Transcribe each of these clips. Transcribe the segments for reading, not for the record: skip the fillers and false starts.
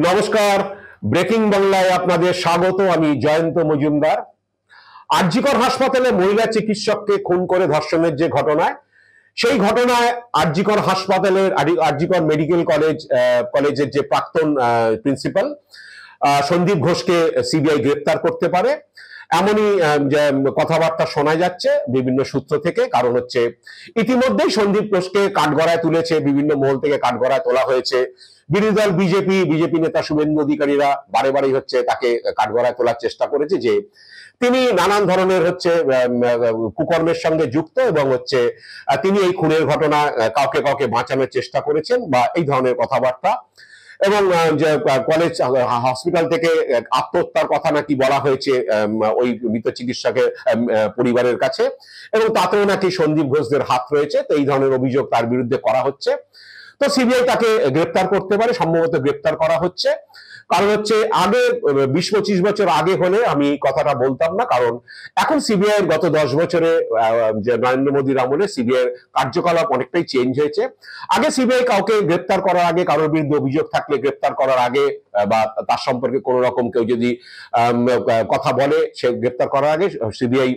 নমস্কার, ব্রেকিং বাংলায় আপনাদের স্বাগত। আমি জয়ন্ত মজুমদার। আর.জি. কর হাসপাতালে মহিলা চিকিৎসককে খুন করে ধর্ষণের যে ঘটনায়, সেই ঘটনায় আর.জি. কর হাসপাতালের আর.জি. কর মেডিকেল কলেজের যে প্রাক্তন প্রিন্সিপাল সন্দীপ ঘোষকে সিবিআই গ্রেপ্তার করতে পারে এমনই কথাবার্তা শোনা যাচ্ছে বিভিন্ন সূত্র থেকে। কারণ হচ্ছে ইতিমধ্যেই সন্দীপ ঘোষকে কাঠগড়ায় তুলেছে, বিভিন্ন মহল থেকে কাঠগড়ায় তোলা হয়েছে। বিরোধী দল বিজেপি নেতা শুভেন্দু অধিকারীরা বারে বারেই হচ্ছে তাকে কাঠগড়ায় তোলার চেষ্টা করেছে যে তিনি নানান ধরনের হচ্ছে কুকর্মের সঙ্গে যুক্ত এবং হচ্ছে তিনি এই খুনের ঘটনা কাউকে কাউকে বাঁচানোর চেষ্টা করেছেন বা এই ধরনের কথাবার্তা। এবং যে কলেজ হসপিটাল থেকে আত্মহত্যার কথা নাকি বলা হয়েছে ওই মৃত চিকিৎসকের পরিবারের কাছে, এবং তাতেও নাকি সন্দীপ ঘোষদের হাত রয়েছে। তো এই ধরনের অভিযোগ তার বিরুদ্ধে করা হচ্ছে। তো সিবিআই তাকে গ্রেপ্তার করতে পারে, সম্ভবত গ্রেপ্তার করা হচ্ছে। কারণ হচ্ছে আগে 20-25 বছর আগে হলে আমি কথাটা বলতাম না। কারণ এখন সিবিআই এর গত 10 বছরে নরেন্দ্র মোদীর আমলে সিবিআই এর কার্যকলাপ অনেকটাই চেঞ্জ হয়েছে। আগে সিবিআই কাউকে গ্রেপ্তার করার আগে, কারোর বিরুদ্ধে অভিযোগ থাকলে গ্রেপ্তার করার আগে বা তার সম্পর্কে কোনো রকম কেউ যদি কথা বলে, সে গ্রেপ্তার করার আগে সিবিআই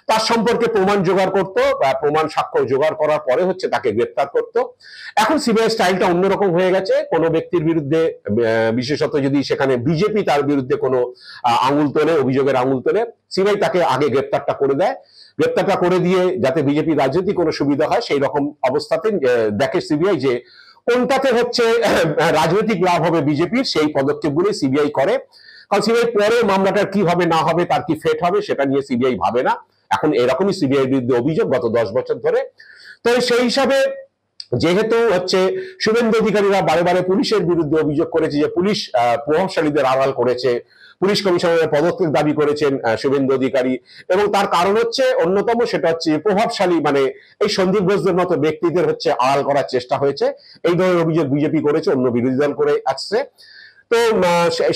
তার সম্পর্কে প্রমাণ জোগাড় করতো বা প্রমাণ সাক্ষ্য জোগাড় করার পরে হচ্ছে তাকে গ্রেপ্তার করতো। এখন সিবিআই স্টাইলটা অন্যরকম হয়ে গেছে। কোনো ব্যক্তির বিরুদ্ধে, বিশেষত যদি সেখানে বিজেপি তার বিরুদ্ধে কোনো আঙুল তোলে, অভিযোগের আঙুল তোলে, সিবিআই তাকে আগে গ্রেপ্তারটা করে দেয়। গ্রেপ্তারটা করে দিয়ে যাতে বিজেপি রাজনীতি কোনো সুবিধা হয় সেই রকম অবস্থাতে দেখে সিবিআই যে কোনটাতে হচ্ছে রাজনৈতিক লাভ হবে বিজেপির, সেই পদক্ষেপগুলি সিবিআই করে। কারণ সিবিআই পরে মামলাটার কি হবে না হবে, তার কি ফেট হবে, সেটা নিয়ে সিবিআই ভাবে না। এখন এরকমই সিবিআই বিরুদ্ধে অভিযোগ গত 10 বছর ধরে। তো সেই হিসাবে যেহেতু হচ্ছে শুভেন্দু অধিকারীরা বারে বারে পুলিশের বিরুদ্ধে অভিযোগ করেছে যে পুলিশ প্রভাবশালীদের আড়াল করেছে, পুলিশ কমিশনারের পদত্যাগ দাবি করেছেন শুভেন্দু অধিকারী, এবং তার কারণ হচ্ছে অন্যতম, সেটা হচ্ছে প্রভাবশালী মানে এই সন্দীপ ঘোষদের মতো ব্যক্তিদের হচ্ছে আড়াল করার চেষ্টা হয়েছে। এই ধরনের অভিযোগ বিজেপি করেছে, অন্য বিরোধী দল করে আসছে। তো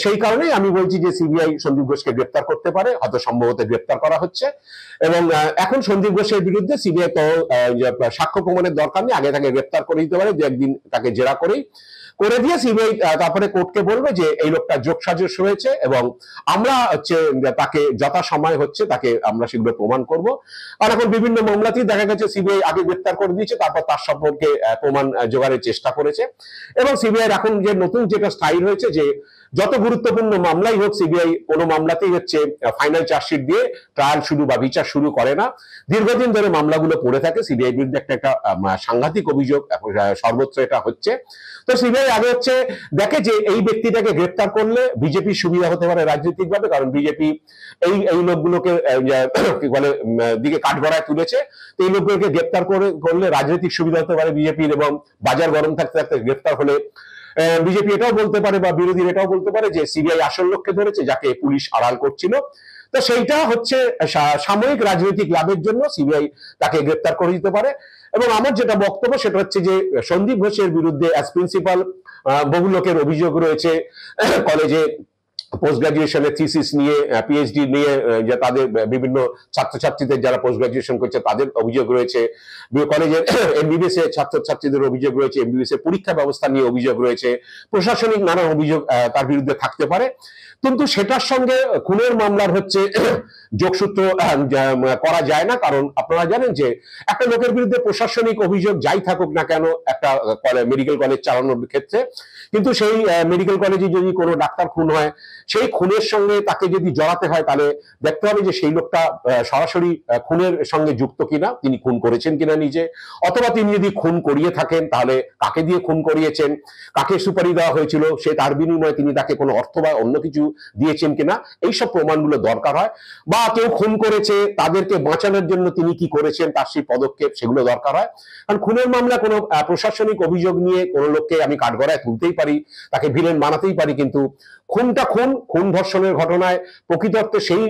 সেই কারণেই আমি বলছি যে সিবিআই সন্দীপ ঘোষকে গ্রেপ্তার করতে পারে, হয়তো সম্ভবত গ্রেপ্তার করা হচ্ছে। এবং এখন সন্দীপ ঘোষের বিরুদ্ধে সিবিআই তো সাক্ষ্য প্রমাণের দরকার নেই, আগে তাকে গ্রেপ্তার করে দিতে পারে, যে একদিন তাকে জেরা করে দিয়ে সিবিআই তারপরে কোর্টকে বলবে যে এই লোকটা যোগসাজশ হয়েছে এবং আমরা হচ্ছে তাকে যথাসময় হচ্ছে তাকে আমরা শীঘ্র প্রমাণ করব। আর এখন বিভিন্ন মামলাতেই দেখা গেছে সিবিআই আগে গ্রেপ্তার করে দিয়েছে, তারপর তার সম্পর্কে প্রমাণ জোগাড়ের চেষ্টা করেছে। এবং সিবিআই এখন যে নতুন যেটা স্টাইল হয়েছে যে যত গুরুত্বপূর্ণ মামলাই হোক, সিবিআই কোনো মামলাতেই হচ্ছে ফাইনাল চার্জশিট দিয়ে ট্রায়াল শুরু বা বিচার শুরু করে না। দীর্ঘদিন ধরে মামলাগুলো পড়ে থাকে। সিবিআই বিরুদ্ধে একটা সাংঘাতিক অভিযোগ সর্বত্র এটা হচ্ছে। তো সিবিআই আগে হচ্ছে দেখে যে এই ব্যক্তিটাকে গ্রেপ্তার করলে বিজেপির সুবিধা হতে পারে রাজনৈতিকভাবে, কারণ বিজেপি এই লোকগুলোকে কি বলে দিকে কাঠগড়ায় তুলেছে। তো এই লোকগুলোকে গ্রেপ্তার করলে রাজনৈতিক সুবিধা হতে পারে বিজেপির, এবং বাজার গরম থাকতে থাকতে গ্রেপ্তার হলে বিজেপি এটাও বলতে পারে বা বিরোধীরা এটাও বলতে পারে যে সিবিআই আসল লক্ষ্যে ধরেছে, যাকে পুলিশ আড়াল করছিল। তো সেইটা হচ্ছে সাময়িক রাজনৈতিক লাভের জন্য সিবিআই তাকে গ্রেপ্তার করে দিতে পারে। এবং আমার যেটা বক্তব্য সেটা হচ্ছে যে সন্দীপ ঘোষের বিরুদ্ধে অ্যাজ প্রিন্সিপাল বহু লোকের অভিযোগ রয়েছে। কলেজে পোস্ট গ্রাজুয়েশনের থিসিস নিয়ে, পিএইচডি নিয়ে যে তাদের বিভিন্ন ছাত্রছাত্রীদের যারা পোস্ট গ্রাজুয়েশন করছে তাদের অভিযোগ রয়েছে। কলেজের এমবিবিএস এর ছাত্রছাত্রীদের অভিযোগ রয়েছে, এমবিবিএস এর পরীক্ষা ব্যবস্থা নিয়ে অভিযোগ রয়েছে, প্রশাসনিক নানা অভিযোগ তার বিরুদ্ধে থাকতে পারে। কিন্তু সেটার সঙ্গে খুনের মামলার হচ্ছে যোগসূত্র করা যায় না। কারণ আপনারা জানেন যে একটা লোকের বিরুদ্ধে প্রশাসনিক অভিযোগ যাই থাকুক না কেন একটা মেডিকেল কলেজ চালানোর ক্ষেত্রে, কিন্তু সেই মেডিকেল কলেজে যদি কোনো ডাক্তার খুন হয়, সেই খুনের সঙ্গে তাকে যদি জড়াতে হয় তাহলে দেখতে হবে যে সেই লোকটা সরাসরি খুনের সঙ্গে যুক্ত কিনা, তিনি খুন করেছেন কিনা নিজে, অথবা তিনি যদি খুন করিয়ে থাকেন তাহলে কাকে দিয়ে খুন করিয়েছেন, কাকে সুপারি দেওয়া হয়েছিল, সে তার বিনিময়ে তিনি তাকে কোনো অর্থ বা অন্য কিছু দিয়েছেন কিনা, এইসব প্রমাণগুলো দরকার হয়। বা কেউ খুন করেছে তাদেরকে বাঁচানোর জন্য তিনি কি করেছেন, তার সেই পদক্ষেপ, সেগুলো দরকার হয়। কারণ খুনের মামলা কোনো প্রশাসনিক অভিযোগ নিয়ে কোনো লোককে আমি কাঠগড়ায় তুলতেই পারি, তাকে ভিলেন বানাতেই পারি, কিন্তু খুনটা খুন ধর্ষণের ঘটনায় প্রকৃতার্থে সেই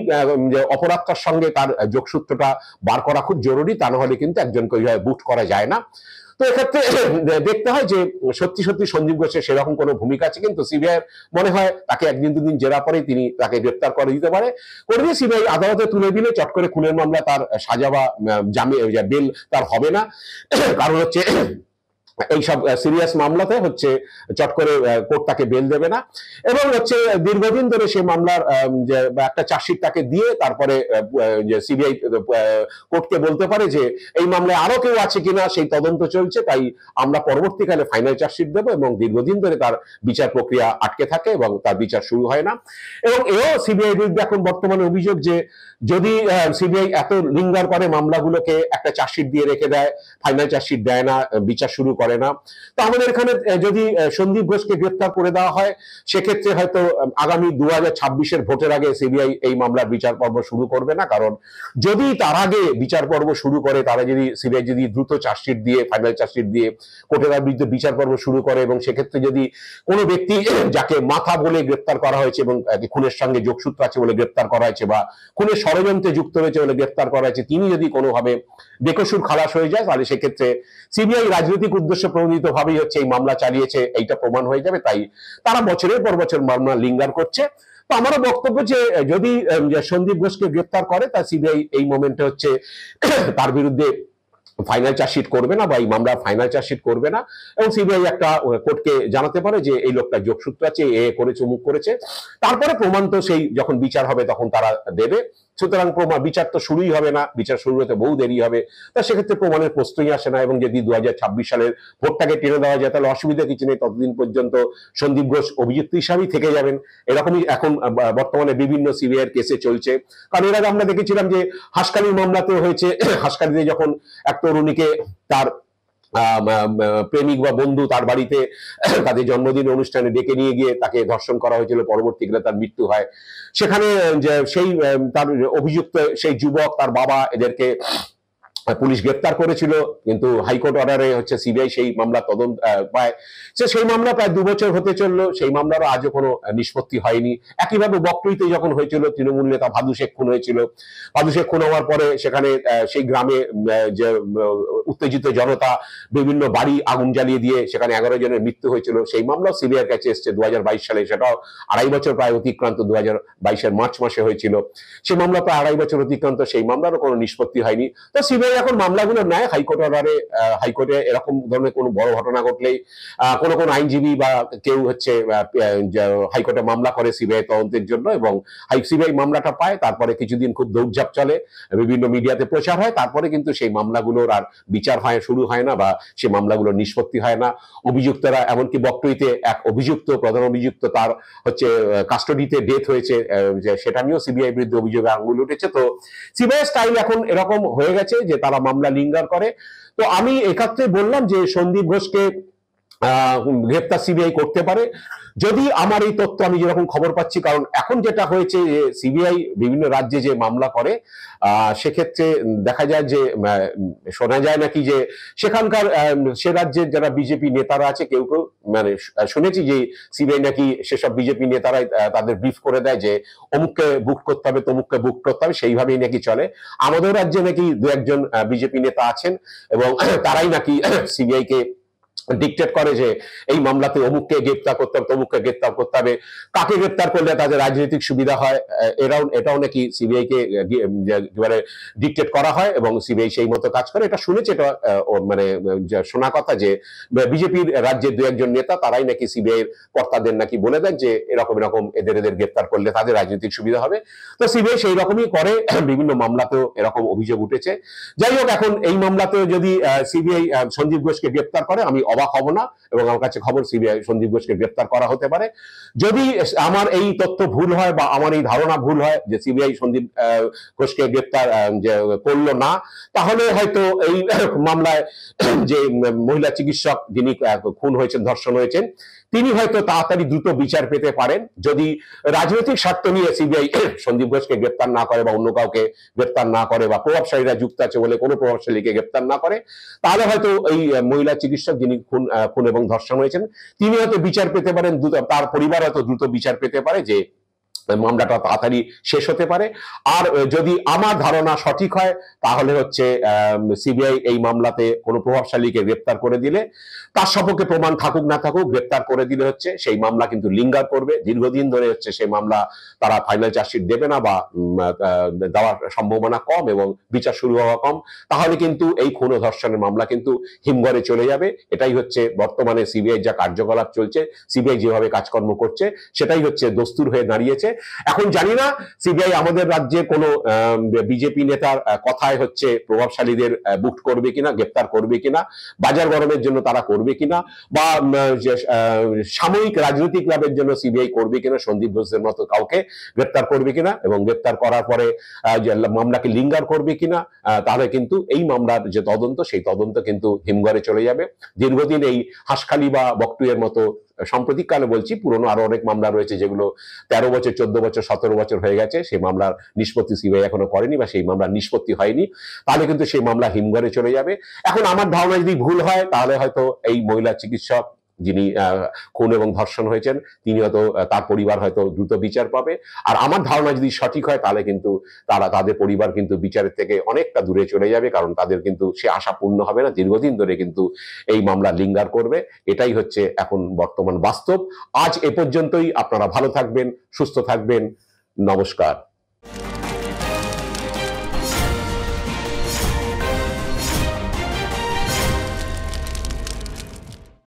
অপরাধটার সঙ্গে তার যোগসূত্রটা বার করা খুব জরুরি। তা না হলে কিন্তু একজনকে ওইভাবে বুট করা যায় না। তো এক্ষেত্রে দেখতে হয় যে সত্যি সত্যি সন্দীপ ঘোষের সেরকম কোনো ভূমিকা আছে, কিন্তু সিবিআই মনে হয় তাকে একদিন দুদিন জেরা পরেই তিনি তাকে গ্রেপ্তার করে দিতে পারে। করে দিয়ে সিবিআই আদালতে তুলে দিলে চট করে খুনের মামলা তার সাজা বা জামিন বেল তার হবে না। কারণ হচ্ছে এইসব সিরিয়াস মামলাতে হচ্ছে চট করে কোর্ট তাকে বেল দেবে না, এবং হচ্ছে দীর্ঘদিন ধরে সেই মামলার যে একটা চার্জশিট তাকে দিয়ে তারপরে যে সিবিআই কোর্টকে বলতে পারে যে এই মামলায় আরো কেউ আছে কিনা সেই তদন্ত চলছে, তাই আমরা পরবর্তীকালে ফাইনাল চার্জশিট দেবো, এবং দীর্ঘদিন ধরে তার বিচার প্রক্রিয়া আটকে থাকে এবং তার বিচার শুরু হয় না। এবং এও সিবিআই বিরুদ্ধে এখন বর্তমানে অভিযোগ যে যদি সিবিআই এত লিঙ্গার করে মামলাগুলোকে, একটা চার্জশিট দিয়ে রেখে দেয়, ফাইনাল চার্জশিট দেয় না, বিচার শুরু করে না, তো আমাদের এখানে যদি সন্দীপ ঘোষকে গ্রেফতার করে দেওয়া হয়, সেক্ষেত্রে হয়তো আগামী 2026-এর ভোটের আগে সিবিআই এই মামলার বিচার পর্ব শুরু করবে না। কারণ যদি তার আগে বিচার পর্ব শুরু করে, তারা যদি সিবিআই যদি দ্রুত চার্জশিট দিয়ে, ফাইনাল চার্জশিট দিয়ে কোর্টের বিরুদ্ধে বিচার পর্ব শুরু করে, এবং সেক্ষেত্রে যদি কোনো ব্যক্তি যাকে মাথা বলে গ্রেফতার করা হয়েছে এবং খুনের সঙ্গে যোগসূত্র আছে বলে গ্রেফতার করা হয়েছে, বা খুনের ষড়যন্ত্রে যুক্ত হয়েছে বলে গ্রেফতার করা হয়েছে, তিনি যদি কোনোভাবে বেকসুর খালাস হয়ে যায়, তাহলে সেক্ষেত্রে সিবিআই রাজনৈতিক উদ্দেশ্য প্রণোদিত ভাবেই হচ্ছে এই মামলা চালিয়েছে, এইটা প্রমাণ হয়ে যাবে। তাই তারা বছরের পর বছর মামলা লিঙ্গার করছে। তো আমারও বক্তব্য যে যদি সন্দীপ ঘোষকে গ্রেফতার করে, তা সিবিআই এই মোমেন্টে হচ্ছে তার বিরুদ্ধে ফাইনাল চার্জশিট করবে না, বা এই মামলার ফাইনাল চার্জশিট করবে না, এবং সিবিআই একটা কোর্টকে জানাতে পারে যে এই লোকটা যোগসূত্র আছে, এ করেছে, অমুক করেছে, তারপরে প্রমাণ তো সেই যখন বিচার হবে তখন তারা দেবে। সুতরাং বিচার তো শুরুই হবে না, বিচার শুরু হতে বহু দেরি হবে, তা সেক্ষেত্রে প্রমাণের প্রশ্নই আসে না। এবং যদি 2026 সালের ভোটটাকে টেনে দেওয়া যায়, তাহলে অসুবিধা কিছু নেই, ততদিন পর্যন্ত সন্দীপ ঘোষ অভিযুক্ত হিসাবেই থেকে যাবেন। এরকমই এখন বর্তমানে বিভিন্ন সিবিআই এর কেসে চলছে। কারণ এর আগে আমরা দেখেছিলাম যে হাসকালির মামলাতেও হয়েছে, হাসকালিতে যখন এক তরুণীকে তার প্রেমিক বা বন্ধু তার বাড়িতে তাদের জন্মদিন অনুষ্ঠানে ডেকে নিয়ে গিয়ে তাকে ধর্ষণ করা হয়েছিল, পরবর্তীকালে তার মৃত্যু হয়। সেখানে সেই তার অভিযুক্ত সেই যুবক, তার বাবা, এদেরকে পুলিশ গ্রেপ্তার করেছিল, কিন্তু হাইকোর্ট অর্ডারে হচ্ছে সিবিআই সেই মামলা তদন্ত পায়। সেই মামলা প্রায় 2 বছর হতে চললো, সেই মামলারও আজও কোনো নিষ্পত্তি হয়নি। একইভাবে বকটুইতে যখন হয়েছিল, তৃণমূল নেতা ভাদু শেখ খুন হয়েছিল, ভাদু শেখ খুন হওয়ার পরে সেখানে সেই গ্রামে যে উত্তেজিত জনতা বিভিন্ন বাড়ি আগুন জ্বালিয়ে দিয়ে সেখানে 11 জনের মৃত্যু হয়েছিল, সেই মামলাও সিবিআইয়ের কাছে এসছে 2022 সালে, সেটাও 2.5 বছর প্রায় অতিক্রান্ত, 2022-এর মার্চ মাসে হয়েছিল। সেই মামলা প্রায় 2.5 বছর অতিক্রান্ত, সেই মামলারও কোনো নিষ্পত্তি হয়নি। তো সিবিআই এখন মামলাগুলো নেয় হাইকোর্ট অর্ডারে। হাইকোর্টে এরকম ধরনের কোনো বড় ঘটনা ঘটলেই কোন আইনজীবী বা কেউ হচ্ছে হাইকোর্টে মামলা করে সিবিআই তদন্তের জন্য, এবং সিবিআই মামলাটা পায়, তারপরে কিছুদিন খুব দৌড়ঝাঁপ চলে, বিভিন্ন মিডিয়াতে প্রচার হয়, তারপরে কিন্তু সেই মামলাগুলোর আর বিচার হয় শুরু হয় না, বা সেই মামলাগুলোর নিষ্পত্তি হয় না। অভিযুক্তরা, এমনকি বকটুইতে এক অভিযুক্ত, প্রধান অভিযুক্ত, তার হচ্ছে কাস্টডিতে ডেথ হয়েছে, সেটা নিয়েও সিবিআই বিরুদ্ধে অভিযোগে আঙুল উঠেছে। তো সিবিআই স্টাইল এখন এরকম হয়ে গেছে যে তারা মামলা লিঙ্গার করে। তো আমি এক্ষেত্রে বললাম যে সন্দীপ ঘোষকে গ্রেপ্তার সিবিআই করতে পারে, যদি আমার এই তথ্য আমি যেরকম খবর পাচ্ছি। কারণ এখন যেটা হয়েছে, সিবিআই বিভিন্ন রাজ্যে যে মামলা করে, সেক্ষেত্রে দেখা যায় যে শোনা যায় নাকি যে সেখানকার সে রাজ্যের যারা বিজেপি নেতারা আছে, কেউ কেউ, মানে শুনেছি যে সিবিআই নাকি সেসব বিজেপি নেতারাই তাদের ব্রিফ করে দেয় যে অমুককে বুক করতে হবে, তমুককে বুক করতে হবে, সেইভাবেই নাকি চলে। আমাদের রাজ্যে নাকি 2-1 বিজেপি নেতা আছেন, এবং তারাই নাকি সিবিআই কে ডিকটেট করে যে এই মামলাতে অমুককে গ্রেপ্তার করতে হবে, তমুককে গ্রেপ্তার করতে হবে, কাকে গ্রেপ্তার করলে তাদের রাজনৈতিক সুবিধা হয়, এটাও নাকি সিবিআই কে ডিকটেট করা হয়, এবং সিবিআই সেই মতো কাজ করে। এটা শুনেছি, এটা মানে শোনা কথা যে বিজেপির রাজ্যের 2-1 নেতা তারাই নাকি সিবিআই এর কর্তাদের নাকি বলে দেন যে এরকম এরকম এদের গ্রেপ্তার করলে তাদের রাজনৈতিক সুবিধা হবে। তো সিবিআই সেই রকমই করে, বিভিন্ন মামলাতেও এরকম অভিযোগ উঠেছে। যাই হোক, এখন এই মামলাতেও যদি সিবিআই সন্দীপ ঘোষকে গ্রেপ্তার করে, আমি অবাক হব না, এবং আমার কাছে খবর সিবিআই সন্দীপ ঘোষকে গ্রেপ্তার করা হতে পারে। যদি আমার এই তথ্য ভুল হয়, বা আমার এই ধারণা ভুল হয় যে সিবিআই সন্দীপ ঘোষকে গ্রেপ্তার করলো না, তাহলে হয়তো এই মামলায় যে মহিলা চিকিৎসক যিনি খুন হয়েছেন, ধর্ষণ হয়েছেন, তিনি হয়তো তাড়াতাড়ি দ্রুত বিচার পেতে পারেন, যদি রাজনৈতিক স্বার্থ নিয়ে সিবিআই সন্দীপ ঘোষকে গ্রেপ্তার না করে, বা অন্য কাউকে গ্রেপ্তার না করে, বা প্রভাবশালীরা যুক্ত আছে বলে কোনো প্রভাবশালীকে গ্রেপ্তার না করে, তাহলে হয়তো এই মহিলা চিকিৎসক যিনি খুন এবং ধর্ষণ হয়েছেন, তিনি হয়তো বিচার পেতে পারেন দ্রুত, তার পরিবার হয়তো দ্রুত বিচার পেতে পারে, যে মামলাটা তাড়াতাড়ি শেষ হতে পারে। আর যদি আমার ধারণা সঠিক হয় তাহলে হচ্ছে সিবিআই এই মামলাতে কোনো প্রভাবশালীকে গ্রেপ্তার করে দিলে, তার সপক্ষে প্রমাণ থাকুক না থাকুক, গ্রেপ্তার করে দিলে হচ্ছে সেই মামলা কিন্তু লিঙ্গার করবে, দীর্ঘদিন ধরে হচ্ছে সেই মামলা তারা ফাইনাল চার্জশিট দেবে না বা দেওয়ার সম্ভাবনা কম এবং বিচার শুরু হওয়া কম। তাহলে কিন্তু এই খুন ও ধর্ষণের মামলা কিন্তু হিমঘরে চলে যাবে। এটাই হচ্ছে বর্তমানে সিবিআই যা কার্যকলাপ চলছে, সিবিআই যেভাবে কাজকর্ম করছে, সেটাই হচ্ছে দস্তুর হয়ে দাঁড়িয়েছে। এখন জানি না সিবিআই আমাদের রাজ্যে কোনো বিজেপি নেতার কথায় হচ্ছে প্রভাবশালীদের বুট করবে কিনা, গ্রেপ্তার করবে কিনা, বাজার গরমের জন্য তারা করবে কিনা, বা সাময়িক রাজনৈতিক লাভের জন্য সিবিআই করবে কিনা, সন্দীপ ঘোষের মতো কাউকে গ্রেপ্তার করবে কিনা এবং গ্রেপ্তার করার পরে মামলাকে লিঙ্গার করবে কিনা, তাহলে কিন্তু এই মামলার যে তদন্ত, সেই তদন্ত কিন্তু হিমঘরে চলে যাবে। দীর্ঘদিন এই হাঁসখালি বা বকটুয়ের মতো, সাম্প্রতিককালে বলছি, পুরনো আরো অনেক মামলা রয়েছে যেগুলো 13 বছর, 14 বছর, 17 বছর হয়ে গেছে, সেই মামলার নিষ্পত্তি সিবিআই এখনো করেনি বা সেই মামলার নিষ্পত্তি হয়নি, তাহলে কিন্তু সেই মামলা হিমঘরে চলে যাবে। এখন আমার ধারণা যদি ভুল হয় তাহলে হয়তো এই মহিলা চিকিৎসক যিনি খুন এবং ধর্ষণ হয়েছেন, তিনি হয়তো, তার পরিবার হয়তো দ্রুত বিচার পাবে। আর আমার ধারণা যদি সঠিক হয় তাহলে কিন্তু তাদের পরিবার কিন্তু বিচারের থেকে অনেকটা দূরে চলে যাবে, কারণ তাদের কিন্তু সে আশা পূর্ণ হবে না, দীর্ঘদিন ধরে কিন্তু এই মামলা লিঙ্গার করবে। এটাই হচ্ছে এখন বর্তমান বাস্তব। আজ এ পর্যন্তই। আপনারা ভালো থাকবেন, সুস্থ থাকবেন। নমস্কার।